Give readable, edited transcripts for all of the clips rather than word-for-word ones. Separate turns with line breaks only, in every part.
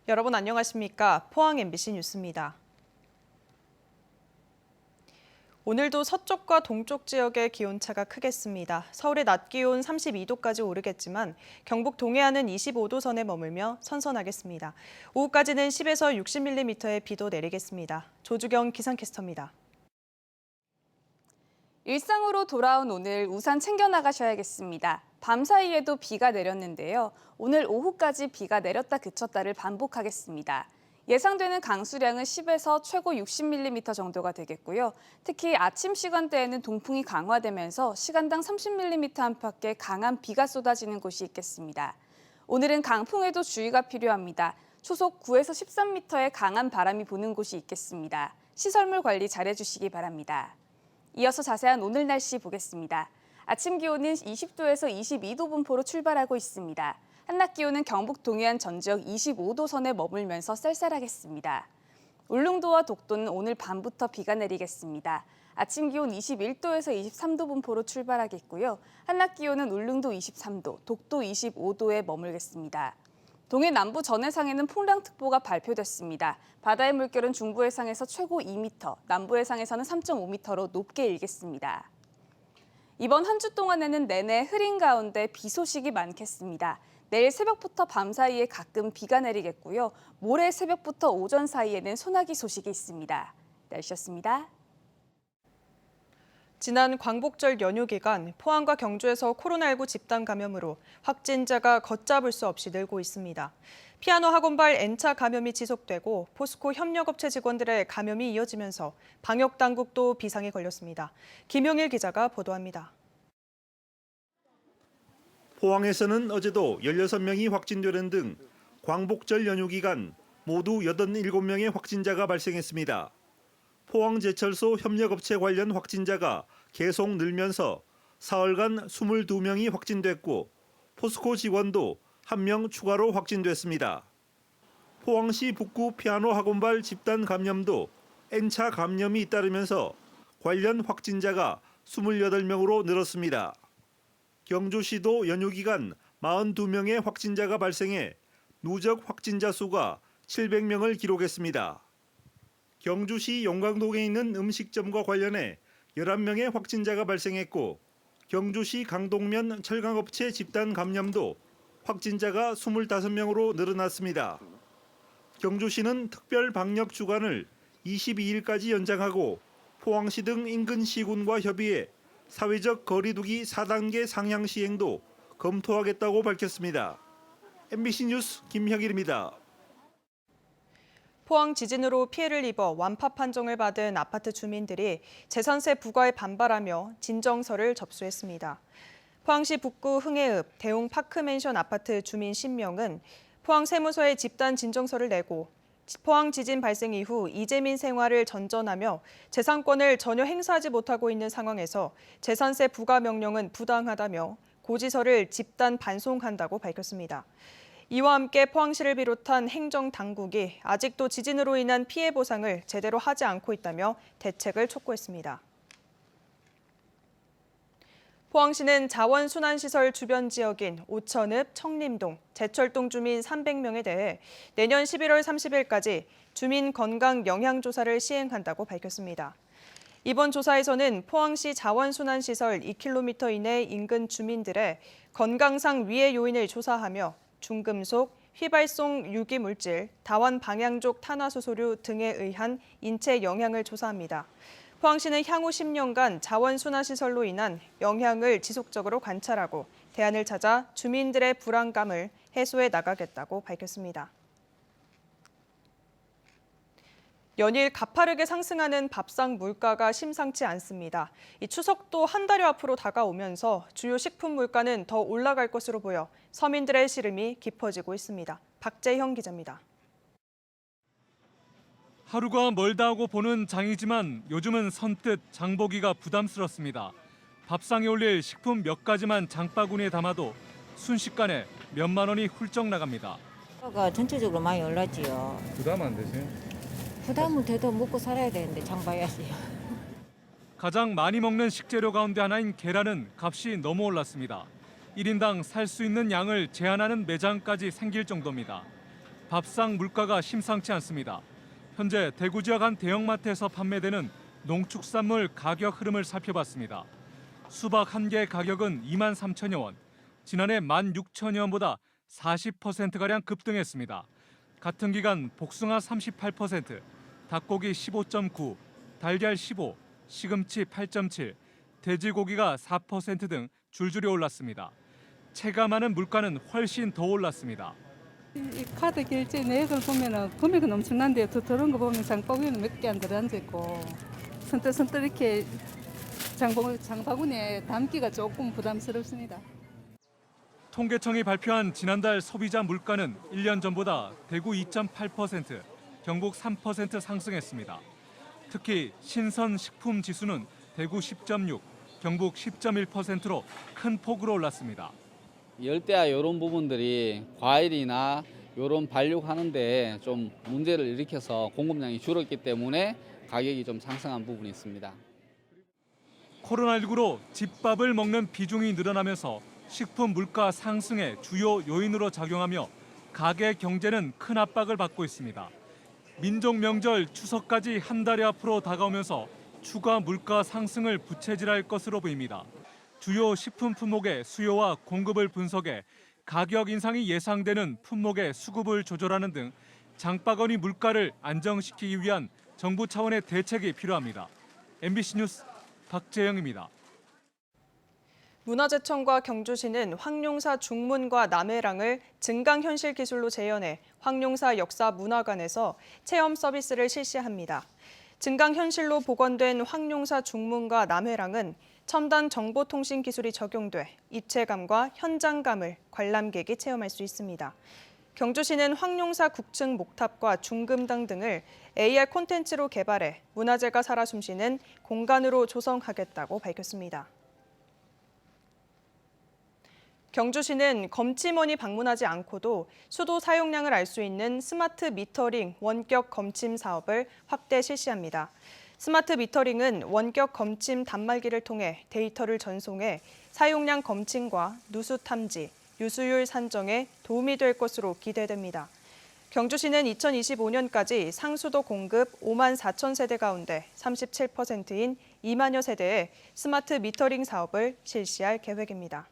여러분 안녕하십니까? 포항 MBC 뉴스입니다. 오늘도 서쪽과 동쪽 지역의 기온차가 크겠습니다. 서울의 낮 기온 32도까지 오르겠지만 경북 동해안은 25도 선에 머물며 선선하겠습니다. 오후까지는 10에서 60mm의 비도 내리겠습니다. 조주경 기상캐스터입니다.
일상으로 돌아온 오늘 우산 챙겨 나가셔야겠습니다. 밤사이에도 비가 내렸는데요. 오늘 오후까지 비가 내렸다 그쳤다를 반복하겠습니다. 예상되는 강수량은 10에서 최고 60mm 정도가 되겠고요. 특히 아침 시간대에는 동풍이 강화되면서 시간당 30mm 안팎의 강한 비가 쏟아지는 곳이 있겠습니다. 오늘은 강풍에도 주의가 필요합니다. 초속 9에서 13m의 강한 바람이 부는 곳이 있겠습니다. 시설물 관리 잘해주시기 바랍니다. 이어서 자세한 오늘 날씨 보겠습니다. 아침 기온은 20도에서 22도 분포로 출발하고 있습니다. 한낮 기온은 경북 동해안 전 지역 25도 선에 머물면서 쌀쌀하겠습니다. 울릉도와 독도는 오늘 밤부터 비가 내리겠습니다. 아침 기온 21도에서 23도 분포로 출발하겠고요. 한낮 기온은 울릉도 23도, 독도 25도에 머물겠습니다. 동해 남부 전해상에는 풍랑특보가 발표됐습니다. 바다의 물결은 중부 해상에서 최고 2m, 남부 해상에서는 3.5m로 높게 일겠습니다. 이번 한 주 동안에는 내내 흐린 가운데 비 소식이 많겠습니다. 내일 새벽부터 밤 사이에 가끔 비가 내리겠고요. 모레 새벽부터 오전 사이에는 소나기 소식이 있습니다. 날씨였습니다.
지난 광복절 연휴 기간 포항과 경주에서 코로나19 집단 감염으로 확진자가 걷잡을 수 없이 늘고 있습니다. 피아노 학원발 N차 감염이 지속되고 포스코 협력업체 직원들의 감염이 이어지면서 방역당국도 비상에 걸렸습니다. 김용일 기자가 보도합니다.
포항에서는 어제도 16명이 확진되는 등 광복절 연휴 기간 모두 87명의 확진자가 발생했습니다. 포항제철소 협력업체 관련 확진자가 계속 늘면서 사흘간 22명이 확진됐고 포스코 직원도 1명 추가로 확진됐습니다. 포항시 북구 피아노 학원발 집단 감염도 N차 감염이 잇따르면서 관련 확진자가 28명으로 늘었습니다. 경주시도 연휴 기간 42명의 확진자가 발생해 누적 확진자 수가 700명을 기록했습니다. 경주시 용강동에 있는 음식점과 관련해 11명의 확진자가 발생했고 경주시 강동면 철강업체 집단 감염도 확진자가 25명으로 늘어났습니다. 경주시는 특별 방역 주간을 22일까지 연장하고 포항시 등 인근 시군과 협의해 사회적 거리두기 4단계 상향 시행도 검토하겠다고 밝혔습니다. MBC 뉴스 김혁일입니다.
포항 지진으로 피해를 입어 완파 판정을 받은 아파트 주민들이 재산세 부과에 반발하며 진정서를 접수했습니다. 포항시 북구 흥해읍 대웅 파크맨션 아파트 주민 10명은 포항 세무서에 집단 진정서를 내고 포항 지진 발생 이후 이재민 생활을 전전하며 재산권을 전혀 행사하지 못하고 있는 상황에서 재산세 부과 명령은 부당하다며 고지서를 집단 반송한다고 밝혔습니다. 이와 함께 포항시를 비롯한 행정당국이 아직도 지진으로 인한 피해 보상을 제대로 하지 않고 있다며 대책을 촉구했습니다. 포항시는 자원순환시설 주변 지역인 오천읍, 청림동, 제철동 주민 300명에 대해 내년 11월 30일까지 주민 건강 영향조사를 시행한다고 밝혔습니다. 이번 조사에서는 포항시 자원순환시설 2km 이내 인근 주민들의 건강상 위해 요인을 조사하며 중금속, 휘발성 유기물질, 다원 방향족 탄화수소류 등에 의한 인체 영향을 조사합니다. 포항시는 향후 10년간 자원순환시설로 인한 영향을 지속적으로 관찰하고 대안을 찾아 주민들의 불안감을 해소해 나가겠다고 밝혔습니다. 연일 가파르게 상승하는 밥상 물가가 심상치 않습니다. 이 추석도 한 달여 앞으로 다가오면서 주요 식품 물가는 더 올라갈 것으로 보여 서민들의 시름이 깊어지고 있습니다. 박재형 기자입니다.
하루가 멀다 하고 보는 장이지만 요즘은 선뜻 장보기가 부담스럽습니다. 밥상에 올릴 식품 몇 가지만 장바구니에 담아도 순식간에 몇만 원이 훌쩍 나갑니다.
물가가 전체적으로 많이 올랐지요.
부담 안 되세요?
부담은 돼도 먹고 살아야 되는데 장 봐야지.
가장 많이 먹는 식재료 가운데 하나인 계란은 값이 너무 올랐습니다. 1인당 살 수 있는 양을 제한하는 매장까지 생길 정도입니다. 밥상 물가가 심상치 않습니다. 현재 대구 지역 한 대형마트에서 판매되는 농축산물 가격 흐름을 살펴봤습니다. 수박 한 개 가격은 2만 3천여 원, 지난해 16,000여 원보다 40%가량 급등했습니다. 같은 기간 복숭아 38%, 닭고기 15.9, 달걀 15, 시금치 8.7, 돼지고기가 4% 등 줄줄이 올랐습니다. 체감하는 물가는 훨씬 더 올랐습니다.
이 카드 결제 내역을 보면은 금액은 엄청난데 더 더러운 거 보면 장바구니는 몇 개 안 들어앉아 있고 선뜻선뜻 이렇게 장바구니에 담기가 조금 부담스럽습니다.
통계청이 발표한 지난달 소비자 물가는 1년 전보다 대구 2.8%, 경북 3% 상승했습니다. 특히 신선 식품 지수는 대구 10.6, 경북 10.1%로 큰 폭으로 올랐습니다.
열대야 이런 부분들이 과일이나 이런 반륙하는데 좀 문제를 일으켜서 공급량이 줄었기 때문에 가격이 좀 상승한 부분이 있습니다.
코로나19로 집밥을 먹는 비중이 늘어나면서 식품 물가 상승의 주요 요인으로 작용하며 가게 경제는 큰 압박을 받고 있습니다. 민족 명절 추석까지 한 달이 앞으로 다가오면서 추가 물가 상승을 부채질할 것으로 보입니다. 주요 식품 품목의 수요와 공급을 분석해 가격 인상이 예상되는 품목의 수급을 조절하는 등 장바구니 물가를 안정시키기 위한 정부 차원의 대책이 필요합니다. MBC 뉴스 박재영입니다.
문화재청과 경주시는 황룡사 중문과 남해랑을 증강현실 기술로 재현해 황룡사 역사문화관에서 체험 서비스를 실시합니다. 증강현실로 복원된 황룡사 중문과 남해랑은 첨단 정보통신 기술이 적용돼 입체감과 현장감을 관람객이 체험할 수 있습니다. 경주시는 황룡사 국층 목탑과 중금당 등을 AR 콘텐츠로 개발해 문화재가 살아 숨쉬는 공간으로 조성하겠다고 밝혔습니다. 경주시는 검침원이 방문하지 않고도 수도 사용량을 알 수 있는 스마트 미터링 원격 검침 사업을 확대 실시합니다. 스마트 미터링은 원격 검침 단말기를 통해 데이터를 전송해 사용량 검침과 누수 탐지, 유수율 산정에 도움이 될 것으로 기대됩니다. 경주시는 2025년까지 상수도 공급 5만 4천 세대 가운데 37%인 2만여 세대의 스마트 미터링 사업을 실시할 계획입니다.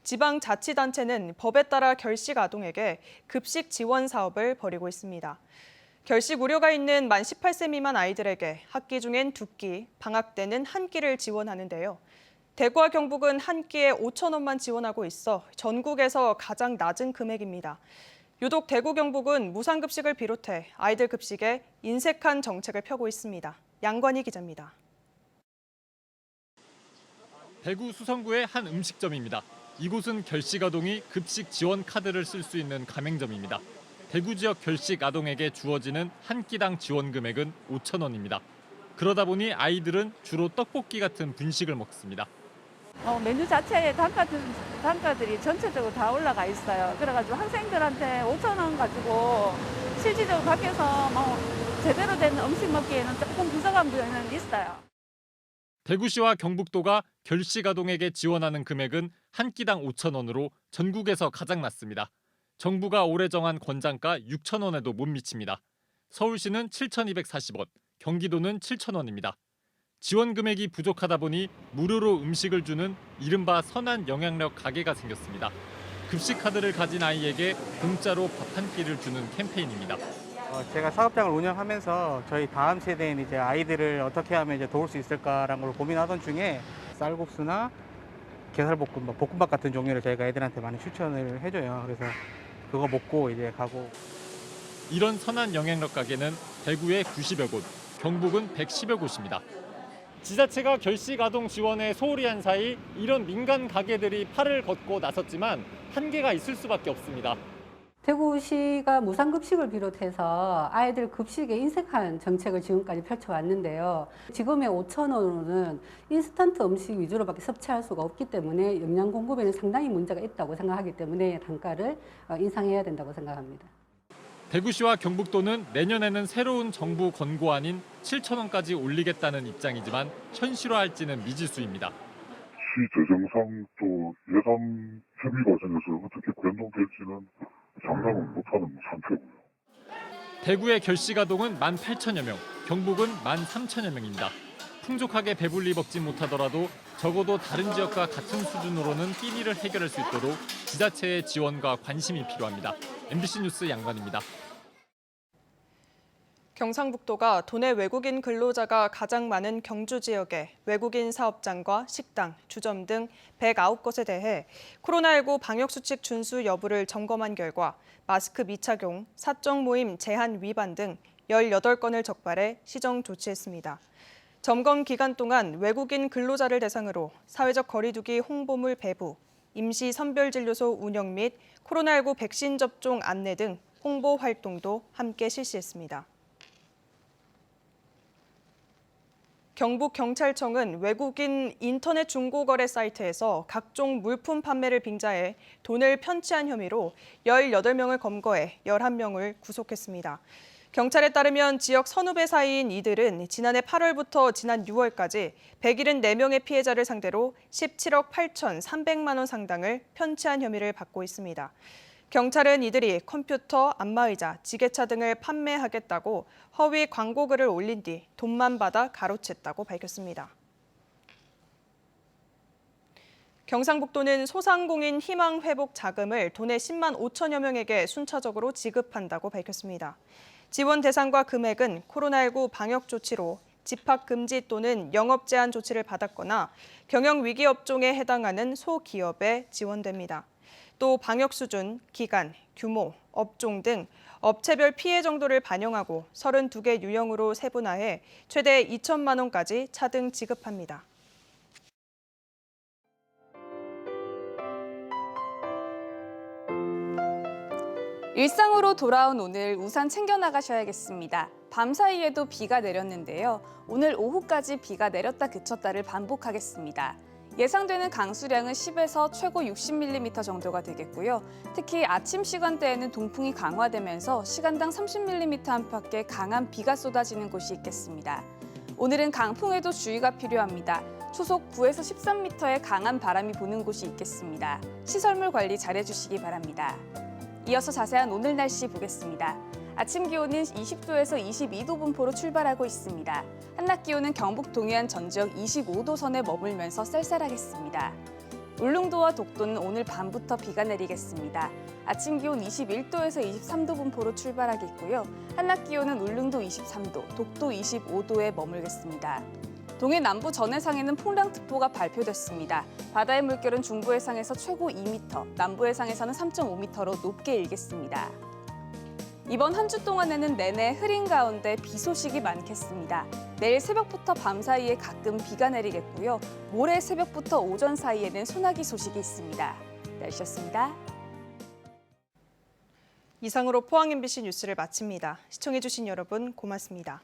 지방자치단체는 법에 따라 결식 아동에게 급식 지원 사업을 벌이고 있습니다. 결식 우려가 있는 만 18세 미만 아이들에게 학기 중엔 2끼, 방학 때는 1끼를 지원하는데요. 대구와 경북은 한 끼에 5천 원만 지원하고 있어 전국에서 가장 낮은 금액입니다. 유독 대구 경북은 무상급식을 비롯해 아이들 급식에 인색한 정책을 펴고 있습니다. 양관희 기자입니다.
대구 수성구의 한 음식점입니다. 이곳은 결식 아동이 급식 지원 카드를 쓸 수 있는 가맹점입니다. 대구 지역 결식 아동에게 주어지는 한 끼당 지원 금액은 5천 원입니다. 그러다 보니 아이들은 주로 떡볶이 같은 분식을 먹습니다.
메뉴 자체의 단가들이 전체적으로 다 올라가 있어요. 그래가지고 학생들한테 5천 원 가지고 실질적으로 밖에서 제대로 된 음식 먹기에는 조금 부족한 부분은 있어요.
대구시와 경북도가 결식 아동에게 지원하는 금액은 한 끼당 5천 원으로 전국에서 가장 낮습니다. 정부가 올해 정한 권장가 6천 원에도 못 미칩니다. 서울시는 7,240원, 경기도는 7천 원입니다. 지원 금액이 부족하다 보니 무료로 음식을 주는 이른바 선한 영향력 가게가 생겼습니다. 급식 카드를 가진 아이에게 공짜로 밥 한 끼를 주는 캠페인입니다.
제가 사업장을 운영하면서 저희 다음 세대인 이제 아이들을 어떻게 하면 이제 도울 수 있을까라는 걸 고민하던 중에 쌀국수나 게살볶음밥, 볶음밥 같은 종류를 저희가 애들한테 많이 추천을 해줘요. 그래서 그거 먹고 이제 가고.
이런 선한 영향력 가게는 대구에 90여 곳, 경북은 110여 곳입니다. 지자체가 결식 아동 지원에 소홀히 한 사이 이런 민간 가게들이 팔을 걷고 나섰지만 한계가 있을 수밖에 없습니다.
대구시가 무상급식을 비롯해서 아이들 급식에 인색한 정책을 지금까지 펼쳐왔는데요. 지금의 5천 원으로는 인스턴트 음식 위주로밖에 섭취할 수가 없기 때문에 영양 공급에는 상당히 문제가 있다고 생각하기 때문에 단가를 인상해야 된다고 생각합니다.
대구시와 경북도는 내년에는 새로운 정부 권고안인 7천 원까지 올리겠다는 입장이지만 현실화할지는 미지수입니다.
재정상 또 예산 협의 과정에서 어떻게 변동될지는 장담은 못하는 상태고요.
대구의 결시가동은 18,000여 명, 경북은 13,000여 명입니다. 풍족하게 배불리 먹지 못하더라도 적어도 다른 지역과 같은 수준으로는 끼니를 해결할 수 있도록 지자체의 지원과 관심이 필요합니다. MBC 뉴스 양관입니다.
경상북도가 도내 외국인 근로자가 가장 많은 경주 지역의 외국인 사업장과 식당, 주점 등 109곳에 대해 코로나19 방역수칙 준수 여부를 점검한 결과 마스크 미착용, 사적 모임 제한 위반 등 18건을 적발해 시정 조치했습니다. 점검 기간 동안 외국인 근로자를 대상으로 사회적 거리두기 홍보물 배부, 임시 선별진료소 운영 및 코로나19 백신 접종 안내 등 홍보 활동도 함께 실시했습니다. 경북경찰청은 외국인 인터넷 중고거래 사이트에서 각종 물품 판매를 빙자해 돈을 편취한 혐의로 18명을 검거해 11명을 구속했습니다. 경찰에 따르면 지역 선후배 사이인 이들은 지난해 8월부터 지난 6월까지 174명의 피해자를 상대로 17억 8,300만 원 상당을 편취한 혐의를 받고 있습니다. 경찰은 이들이 컴퓨터, 안마의자, 지게차 등을 판매하겠다고 허위 광고글을 올린 뒤 돈만 받아 가로챘다고 밝혔습니다. 경상북도는 소상공인 희망회복 자금을 도내 10만 5천여 명에게 순차적으로 지급한다고 밝혔습니다. 지원 대상과 금액은 코로나19 방역 조치로 집합 금지 또는 영업 제한 조치를 받았거나 경영 위기 업종에 해당하는 소기업에 지원됩니다. 또 방역 수준, 기간, 규모, 업종 등 업체별 피해 정도를 반영하고 32개 유형으로 세분화해 최대 2천만 원까지 차등 지급합니다.
일상으로 돌아온 오늘 우산 챙겨 나가셔야겠습니다. 밤사이에도 비가 내렸는데요. 오늘 오후까지 비가 내렸다 그쳤다를 반복하겠습니다. 예상되는 강수량은 10에서 최고 60mm 정도가 되겠고요. 특히 아침 시간대에는 동풍이 강화되면서 시간당 30mm 안팎의 강한 비가 쏟아지는 곳이 있겠습니다. 오늘은 강풍에도 주의가 필요합니다. 초속 9에서 13m의 강한 바람이 부는 곳이 있겠습니다. 시설물 관리 잘해주시기 바랍니다. 이어서 자세한 오늘 날씨 보겠습니다. 아침 기온은 20도에서 22도 분포로 출발하고 있습니다. 한낮 기온은 경북 동해안 전 지역 25도 선에 머물면서 쌀쌀하겠습니다. 울릉도와 독도는 오늘 밤부터 비가 내리겠습니다. 아침 기온 21도에서 23도 분포로 출발하겠고요. 한낮 기온은 울릉도 23도, 독도 25도에 머물겠습니다. 동해 남부 전해상에는 풍랑특보가 발표됐습니다. 바다의 물결은 중부 해상에서 최고 2m, 남부 해상에서는 3.5m로 높게 일겠습니다. 이번 한 주 동안에는 내내 흐린 가운데 비 소식이 많겠습니다. 내일 새벽부터 밤 사이에 가끔 비가 내리겠고요. 모레 새벽부터 오전 사이에는 소나기 소식이 있습니다. 날씨였습니다.
이상으로 포항 MBC 뉴스를 마칩니다. 시청해주신 여러분 고맙습니다.